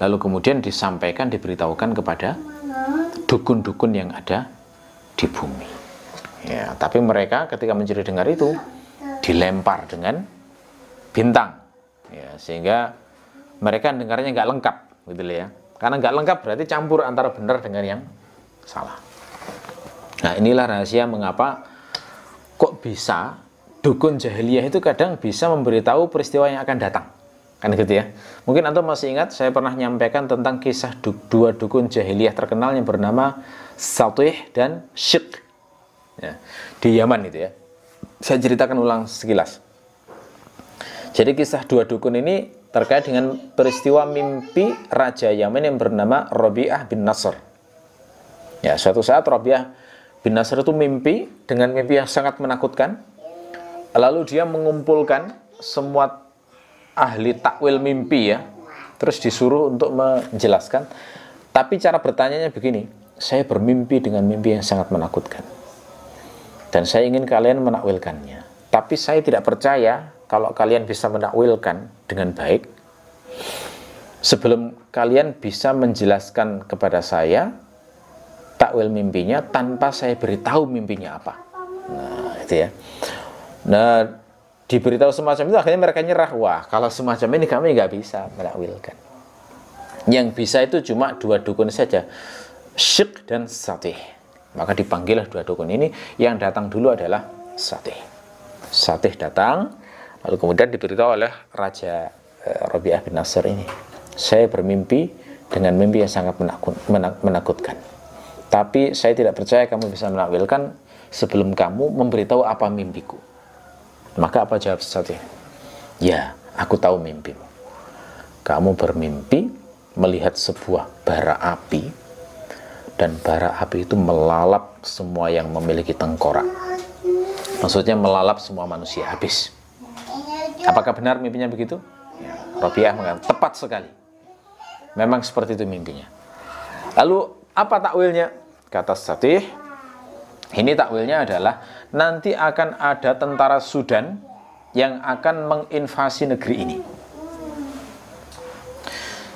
lalu kemudian disampaikan, diberitahukan kepada dukun-dukun yang ada di bumi. Ya, tapi mereka ketika mencuri dengar itu dilempar dengan bintang, ya, sehingga mereka dengarnya nggak lengkap, gitu ya. Karena nggak lengkap berarti campur antara benar dengan yang salah. Nah, inilah rahasia mengapa kok bisa dukun jahiliyah itu kadang bisa memberitahu peristiwa yang akan datang, kan gitu ya. Mungkin antum masih ingat saya pernah nyampaikan tentang kisah dua dukun jahiliyah terkenal yang bernama Satih dan Syik, ya, di Yaman itu ya. Saya ceritakan ulang sekilas. Jadi kisah dua dukun ini terkait dengan peristiwa mimpi Raja Yaman yang bernama Rabi'ah bin Nasr. Ya, suatu saat Rabi'ah bin Nasr itu mimpi dengan mimpi yang sangat menakutkan. Lalu dia mengumpulkan semua ahli takwil mimpi, ya, terus disuruh untuk menjelaskan. Tapi cara bertanyanya begini, saya bermimpi dengan mimpi yang sangat menakutkan dan saya ingin kalian menakwilkannya, tapi saya tidak percaya kalau kalian bisa menakwilkan dengan baik sebelum kalian bisa menjelaskan kepada saya takwil mimpinya tanpa saya beritahu mimpinya apa. Nah, itu ya. Nah, diberitahu semacam itu akhirnya mereka nyerah. Wah, kalau semacam ini kami nggak bisa menakwilkan. Yang bisa itu cuma dua dukun saja, Syik dan Satih. Maka dipanggillah dua dukun ini. Yang datang dulu adalah Satih. Satih datang, lalu kemudian diberitahu oleh Raja Rabi'ah bin Nasr ini, saya bermimpi dengan mimpi yang sangat menakutkan, tapi saya tidak percaya kamu bisa menakwilkan sebelum kamu memberitahu apa mimpiku. Maka apa jawab Satih? Ya, aku tahu mimpimu. Kamu bermimpi melihat sebuah bara api, dan bara api itu melalap semua yang memiliki tengkorak. Maksudnya melalap semua manusia habis. Apakah benar mimpinya begitu? Ya, Rabi'ah mengatakan tepat sekali. Memang seperti itu mimpinya. Lalu apa takwilnya? Kata Satih, ini takwilnya adalah nanti akan ada tentara Sudan yang akan menginvasi negeri ini,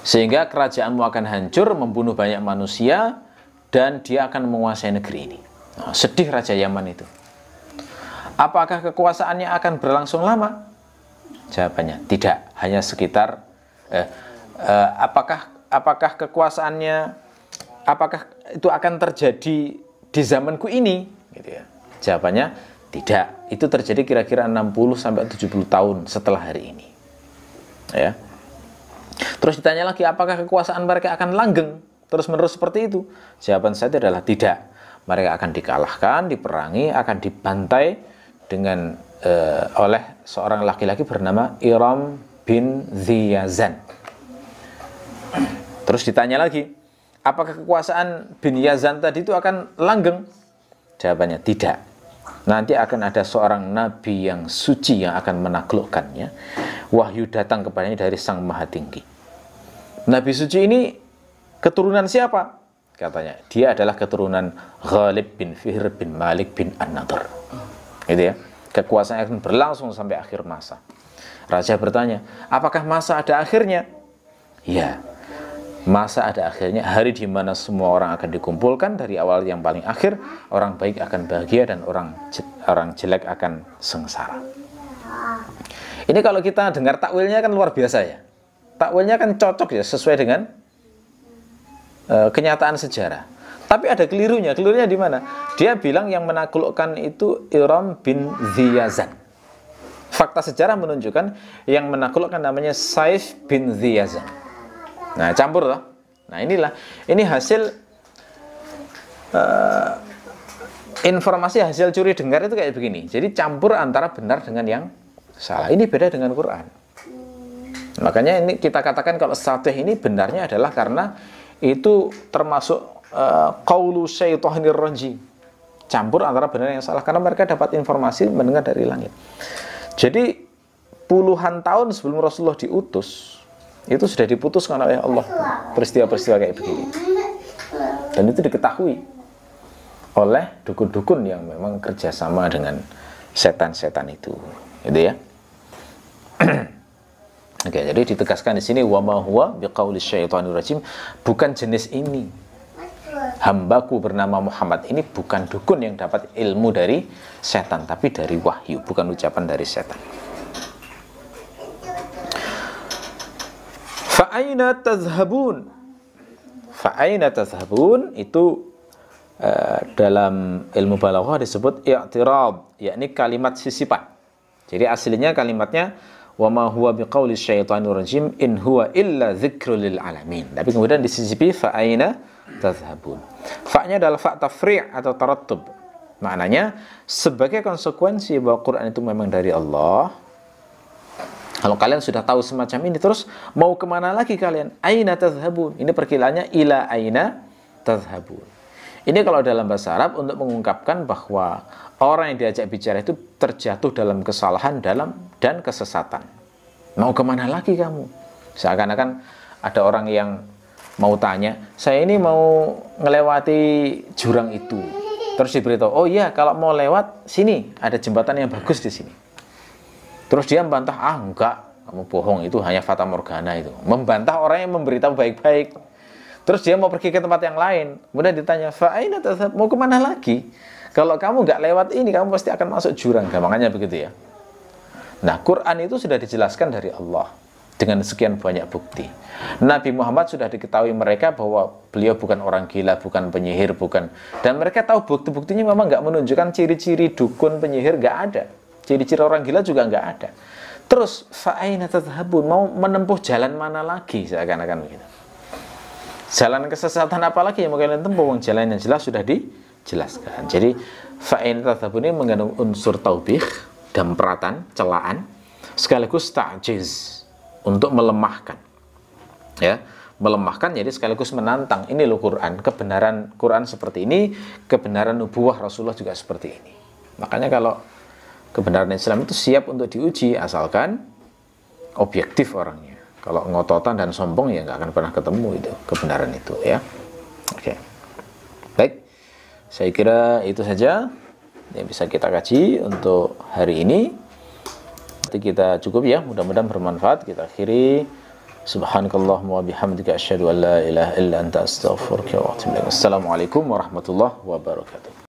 sehingga kerajaanmu akan hancur, membunuh banyak manusia, dan dia akan menguasai negeri ini. Nah, sedih Raja Yaman itu. Apakah kekuasaannya akan berlangsung lama? Jawabannya tidak, hanya sekitar apakah kekuasaannya, apakah itu akan terjadi di zamanku ini, gitu ya. Jawabannya tidak, itu terjadi kira-kira 60-70 tahun setelah hari ini, ya. Terus ditanya lagi, apakah kekuasaan mereka akan langgeng terus-menerus seperti itu? Jawaban saya adalah tidak. Mereka akan dikalahkan, diperangi, akan dibantai dengan oleh seorang laki-laki bernama Iram bin Ziyazan. Terus ditanya lagi, apakah kekuasaan bin Yazan tadi itu akan langgeng? Jawabannya tidak. Nanti akan ada seorang nabi yang suci yang akan menaklukkannya. Wahyu datang kepadanya dari Sang Maha Tinggi. Nabi suci ini keturunan siapa? Katanya, dia adalah keturunan Ghalib bin Fihr bin Malik bin An-Nadhr. Gitu ya. Kekuasaan akan berlangsung sampai akhir masa. Raja bertanya, apakah masa ada akhirnya? Ya, masa ada akhirnya, hari di mana semua orang akan dikumpulkan dari awal yang paling akhir. Orang baik akan bahagia dan orang jelek akan sengsara. Ini kalau kita dengar takwilnya kan luar biasa ya. Takwilnya kan cocok ya, sesuai dengan kenyataan sejarah. Tapi ada kelirunya. Kelirunya di mana? Dia bilang yang menaklukkan itu Iram bin Ziyazan. Fakta sejarah menunjukkan yang menaklukkan namanya Saif bin Ziyazan. Nah, campur loh. Nah, ini hasil informasi hasil curi dengar itu kayak begini. Jadi campur antara benar dengan yang salah. Ini beda dengan Quran. Makanya ini kita katakan kalau Satih ini benarnya adalah karena itu termasuk qaulu syaitonir rajim. Campur antara benar yang salah karena mereka dapat informasi mendengar dari langit. Jadi puluhan tahun sebelum Rasulullah diutus itu sudah diputuskan oleh Allah peristiwa-peristiwa kayak begini. Dan itu diketahui oleh dukun-dukun yang memang kerjasama dengan setan-setan itu, gitu ya. Oke, jadi ditegaskan di sini wa ma huwa biqauli syaitonir rajim, bukan jenis ini. Hambaku bernama Muhammad ini bukan dukun yang dapat ilmu dari setan, tapi dari wahyu, bukan ucapan dari setan. Fa aina tazhabun? Fa aina tazhabun itu dalam ilmu balaghah disebut i'tirad, yakni kalimat sisipan. Jadi aslinya kalimatnya wa ma huwa biqauli syaitonir rajim in huwa illa dzikrul lil alamin. Tapi kemudian disisipi fa aina tazhabun. Fa-nya adalah fa tafri' atau tarattub. Maknanya sebagai konsekuensi bahwa Quran itu memang dari Allah. Kalau kalian sudah tahu semacam ini, terus mau kemana lagi kalian? Aina tazhabun. Ini perkilaannya ila aina tazhabun. Ini kalau dalam bahasa Arab untuk mengungkapkan bahwa orang yang diajak bicara itu terjatuh dalam kesalahan dan kesesatan. Mau kemana lagi kamu? Seakan-akan ada orang yang mau tanya, saya ini mau ngelewati jurang itu. Terus diberitahu, oh iya kalau mau lewat sini ada jembatan yang bagus di sini. Terus dia membantah, ah enggak, kamu bohong, itu hanya fata morgana itu. Membantah orang yang memberitahu baik-baik. Terus dia mau pergi ke tempat yang lain. Kemudian ditanya, fa'aina tazhab, mau kemana lagi? Kalau kamu nggak lewat ini, kamu pasti akan masuk jurang. Gampangnya begitu ya. Nah, Quran itu sudah dijelaskan dari Allah dengan sekian banyak bukti. Nabi Muhammad sudah diketahui mereka bahwa beliau bukan orang gila, bukan penyihir, bukan. Dan mereka tahu bukti-buktinya memang nggak menunjukkan ciri-ciri dukun penyihir, nggak ada. Ciri-ciri orang gila juga nggak ada. Terus, fa'aina tazhabun, mau menempuh jalan mana lagi? Seakan-akan begitu. Jalan kesesatan apa lagi yang mau kalian tempuh? Jalan yang jelas sudah dijelaskan. Jadi fa'in tazhabun ini mengandung unsur taubih, dampratan, celaan, sekaligus ta'jiz, untuk melemahkan. Ya, melemahkan jadi sekaligus menantang. Ini loh Quran, kebenaran Quran seperti ini, kebenaran nubuwah Rasulullah juga seperti ini. Makanya kalau kebenaran Islam itu siap untuk diuji asalkan objektif orangnya. Kalau ngototan dan sombong ya nggak akan pernah ketemu itu kebenaran itu ya. Oke. Baik. Saya kira itu saja yang bisa kita kaji untuk hari ini. Nanti kita cukup ya, mudah-mudahan bermanfaat. Kita akhiri. Subhanakallahumma wa bihamdika asyhadu an la ilaha illa anta astaghfiruka wa atubu ilaik. Assalamualaikum warahmatullahi wabarakatuh.